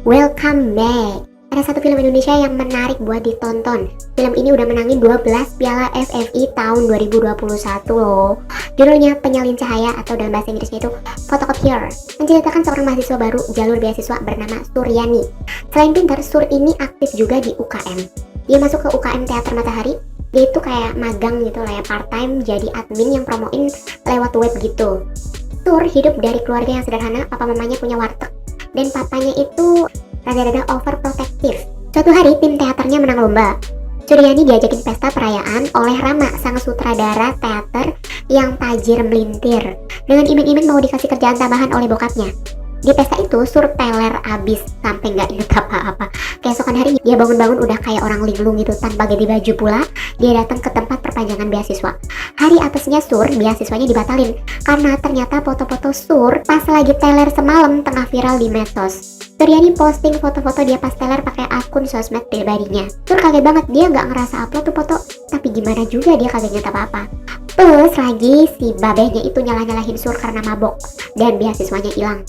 Welcome back. Ada satu film Indonesia yang menarik buat ditonton. Film ini udah menangin 12 piala FFI tahun 2021 loh. Judulnya Penyalin Cahaya atau dalam bahasa Inggrisnya itu Photocopier. Menceritakan seorang mahasiswa baru jalur beasiswa bernama Suryani. Selain pintar, Sur ini aktif juga di UKM. Dia masuk ke UKM Teater Matahari. Dia itu kayak magang gitu lah ya, part time jadi admin yang promoin lewat web gitu. Sur hidup dari keluarga yang sederhana, papa mamanya punya warteg. Dan papanya itu rada-rada overprotective. Suatu hari tim teaternya menang lomba. Suryani diajakin pesta perayaan oleh Rama, sang sutradara teater yang tajir melintir. Dengan iming-iming mau dikasih kerjaan tambahan oleh bokapnya. Di pesta itu Sur teler abis sampai nggak inget apa-apa. Keesokan hari dia bangun-bangun udah kayak orang linglung gitu, tanpa ganti baju pula. Dia datang ke tempat perpanjangan beasiswa. Hari apesnya Sur, beasiswanya dibatalin karena ternyata foto-foto Sur pas lagi teler semalam tengah viral di medsos. Suryani posting foto-foto dia pas teler pakai akun sosmed pribadinya. Sur kaget banget, dia nggak ngerasa upload tuh foto, tapi gimana juga dia kagak nyata apa-apa. Terus lagi si babehnya itu nyalah-nyalahin Sur karena mabok dan beasiswanya hilang.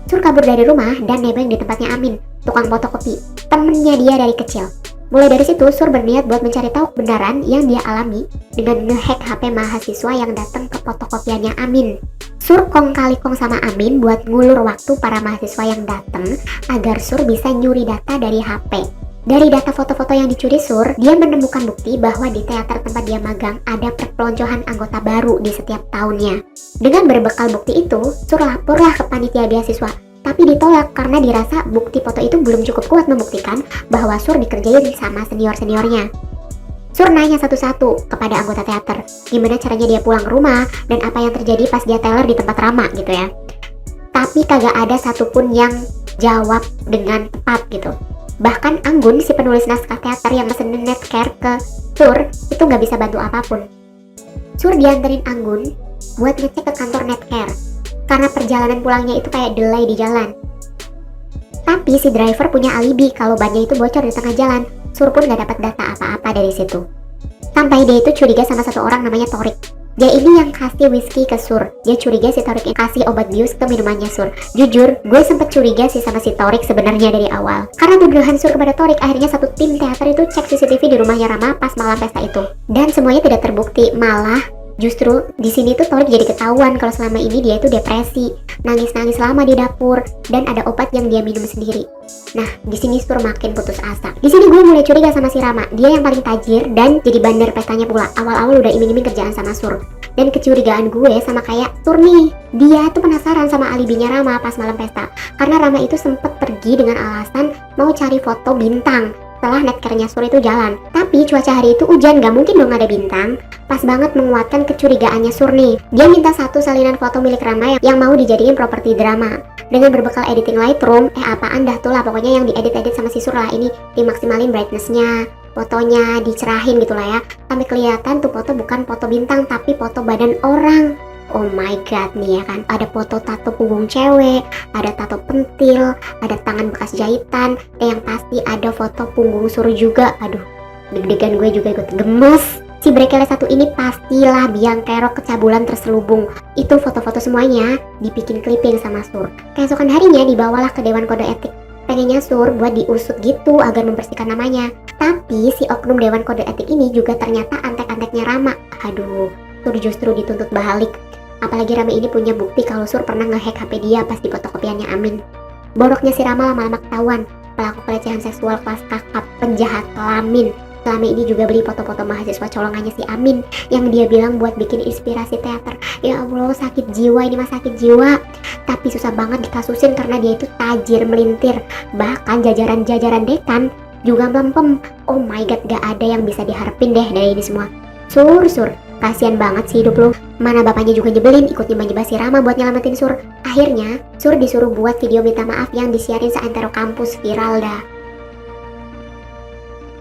Sur kabur dari rumah dan nebeng di tempatnya Amin, tukang fotokopi, temennya dia dari kecil. Mulai dari situ Sur berniat buat mencari tahu kebenaran yang dia alami dengan ngehack HP mahasiswa yang datang ke fotokopiannya Amin. Sur kong kali kong sama Amin buat ngulur waktu para mahasiswa yang datang agar Sur bisa nyuri data dari HP. Dari data foto-foto yang dicuri Sur, dia menemukan bukti bahwa di teater tempat dia magang ada perpeloncoan anggota baru di setiap tahunnya. Dengan berbekal bukti itu, Sur laporlah ke panitia beasiswa, tapi ditolak karena dirasa bukti foto itu belum cukup kuat membuktikan bahwa Sur dikerjain sama senior-seniornya. Sur nanya satu-satu kepada anggota teater, gimana caranya dia pulang ke rumah dan apa yang terjadi pas dia teler di tempat Rama gitu ya. Tapi kagak ada satupun yang jawab dengan tepat gitu. Bahkan Anggun, si penulis naskah teater yang mesenin Netcare ke Sur, itu nggak bisa bantu apapun. Sur dianterin Anggun buat ngecek ke kantor Netcare, karena perjalanan pulangnya itu kayak delay di jalan. Tapi si driver punya alibi kalau bannya itu bocor di tengah jalan. Sur pun nggak dapat data apa-apa dari situ. Sampai dia itu curiga sama satu orang namanya Torik. Dia ini yang kasih whisky ke Sur. Dia curiga si Torik yang kasih obat bius ke minumannya Sur. Jujur, gue sempet curiga sih sama si Torik sebenarnya dari awal. Karena tuduhan Sur kepada Torik, akhirnya satu tim teater itu cek CCTV di rumahnya Rama pas malam pesta itu. Dan semuanya tidak terbukti, malah justru di sini tuh Torik jadi ketahuan kalau selama ini dia itu depresi, nangis-nangis lama di dapur, dan ada obat yang dia minum sendiri. Nah, di sini Sur makin putus asa. Di sini gue mulai curiga sama si Rama. Dia yang paling tajir dan jadi bandar pestanya pula. Awal-awal udah iming-iming kerjaan sama Sur. Dan kecurigaan gue sama kayak Sur nih. Dia tuh penasaran sama alibinya Rama pas malam pesta. Karena Rama itu sempet pergi dengan alasan mau cari foto bintang setelah Netcare-nya Sur itu jalan. Tapi cuaca hari itu hujan, gak mungkin dong ada bintang. Pas banget menguatkan kecurigaannya Sur nih. Dia minta satu salinan foto milik Rama yang mau dijadiin properti drama. Dengan berbekal editing Lightroom, apaan dah tuh lah pokoknya yang diedit-edit sama si Sur lah ini. Dimaksimalin brightness-nya, fotonya dicerahin gitu lah ya. Sampai kelihatan tuh foto bukan foto bintang tapi foto badan orang. Oh my god nih ya kan, ada foto tato punggung cewek, ada tato pentil, ada tangan bekas jahitan, dan yang pasti ada foto punggung Sur juga. Aduh, deg-degan gue juga ikut gemes. Si Brekele satu ini pastilah biang kerok kecabulan terselubung. Itu foto-foto semuanya dibikin clipping sama Sur. Keesokan harinya dibawalah ke Dewan Kode Etik. Pengennya Sur buat diusut gitu agar membersihkan namanya. Tapi si oknum Dewan Kode Etik ini juga ternyata antek-anteknya Rama. Aduh, Sur justru dituntut balik. Apalagi Rama ini punya bukti kalau Sur pernah ngehack HP dia pas di fotokopiannya Amin. Boroknya si Rama lama-lama ketahuan. Pelaku pelecehan seksual kelas kakap, penjahat kelamin. Selama ini juga beli foto-foto mahasiswa colongannya si Amin yang dia bilang buat bikin inspirasi teater. Ya Allah, sakit jiwa, ini mah sakit jiwa. Tapi susah banget dikasusin karena dia itu tajir melintir. Bahkan jajaran-jajaran dekan juga melempem. Oh my god, gak ada yang bisa diharapin deh dari ini semua. Sur, kasian banget sih hidup lu. Mana bapaknya juga nyebelin ikut nyembah si Rama buat nyelamatin Sur. Akhirnya Sur disuruh buat video minta maaf yang disiarin seantero kampus, viral dah.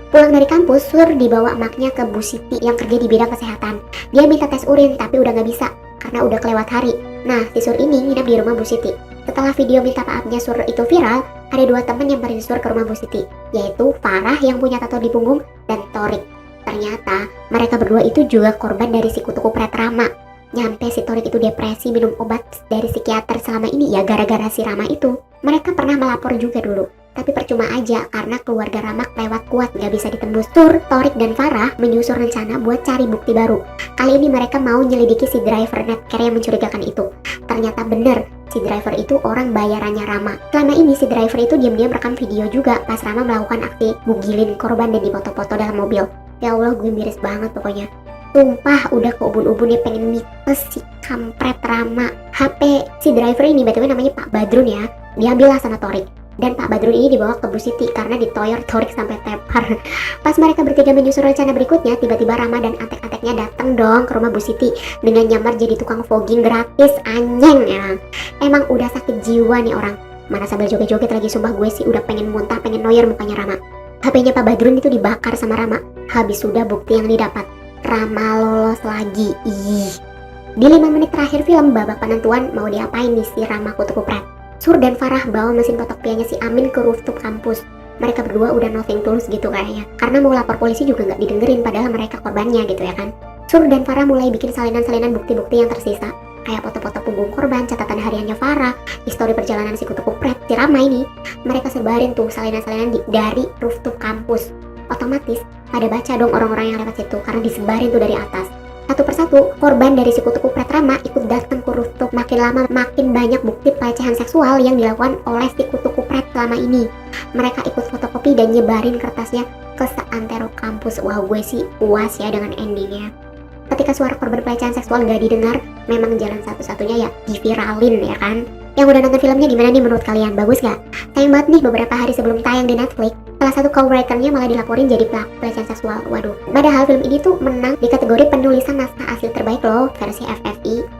Pulang dari kampus, Sur dibawa emaknya ke Bu Siti yang kerja di bidang kesehatan. Dia minta tes urin tapi udah gak bisa karena udah kelewat hari. Nah, si Sur ini nginep di rumah Bu Siti. Setelah video minta maafnya Sur itu viral, ada dua teman yang nyamperin Sur ke rumah Bu Siti, yaitu Farah yang punya tato di punggung dan Torik. Ternyata mereka berdua itu juga korban dari si kutu kupret Rama. Nyampe si Torik itu depresi, minum obat dari psikiater selama ini ya gara-gara si Rama itu. Mereka pernah melapor juga dulu. Tapi percuma aja karena keluarga Rama lewat kuat gak bisa ditembus. Sur, Torik, dan Farah menyusun rencana buat cari bukti baru. Kali ini mereka mau nyelidiki si driver netcare yang mencurigakan itu. Ternyata bener, si driver itu orang bayarannya Rama. Selama ini si driver itu diam-diam rekam video juga pas Rama melakukan aksi bugilin korban dan dipoto-foto dalam mobil. Ya Allah, gue miris banget pokoknya. Sumpah udah ke ubun-ubun ya pengen mites si kampret Rama. HP si driver ini btw namanya Pak Badrun ya, diambil lah sama Torik. Dan Pak Badrun ini dibawa ke Bu Siti karena ditoyor Torik sampai tepar. Pas mereka bertiga menyusun rencana berikutnya, tiba-tiba Rama dan antek-anteknya datang dong ke rumah Bu Siti dengan nyamar jadi tukang fogging gratis. Anjing ya. Emang udah sakit jiwa nih orang. Mana sambil joget-joget lagi, sumpah gue sih udah pengen muntah, pengen noyer mukanya Rama. HP-nya Pak Badrun itu dibakar sama Rama. Habis sudah bukti yang didapat, Rama lolos lagi. Ih. Di 5 menit terakhir film, babak penentuan mau diapain nih si Rama kutu kupret. Sur dan Farah bawa mesin fotokopiannya si Amin ke rooftop kampus. Mereka berdua udah nothing tulus gitu kayaknya, karena mau lapor polisi juga nggak didengerin padahal mereka korbannya gitu ya kan. Sur dan Farah mulai bikin salinan-salinan bukti-bukti yang tersisa, kayak foto-foto punggung korban, catatan hariannya Farah, histori perjalanan si kutu kupret, si Rama ini. Mereka sebarin tuh salinan-salinan dari rooftop kampus. Otomatis pada baca dong orang-orang yang lewat situ karena disebarin tuh dari atas. Satu persatu, korban dari si kutu kupret Rama ikut datang ke rooftop. Makin lama makin banyak bukti pelecehan seksual yang dilakukan oleh si kutu kupret selama ini. Mereka ikut fotokopi dan nyebarin kertasnya ke seantero kampus. Wah, gue sih puas ya dengan endingnya. Ketika suara korban pelecehan seksual gak didengar, memang jalan satu-satunya ya diviralin ya kan. Yang udah nonton filmnya gimana nih menurut kalian? Bagus gak? Sayang banget nih beberapa hari sebelum tayang di Netflix, salah satu co-writernya malah dilaporin jadi pelaku pelecehan seksual. Waduh. Padahal film ini tuh menang di kategori penulisan naskah asli terbaik loh versi FFI.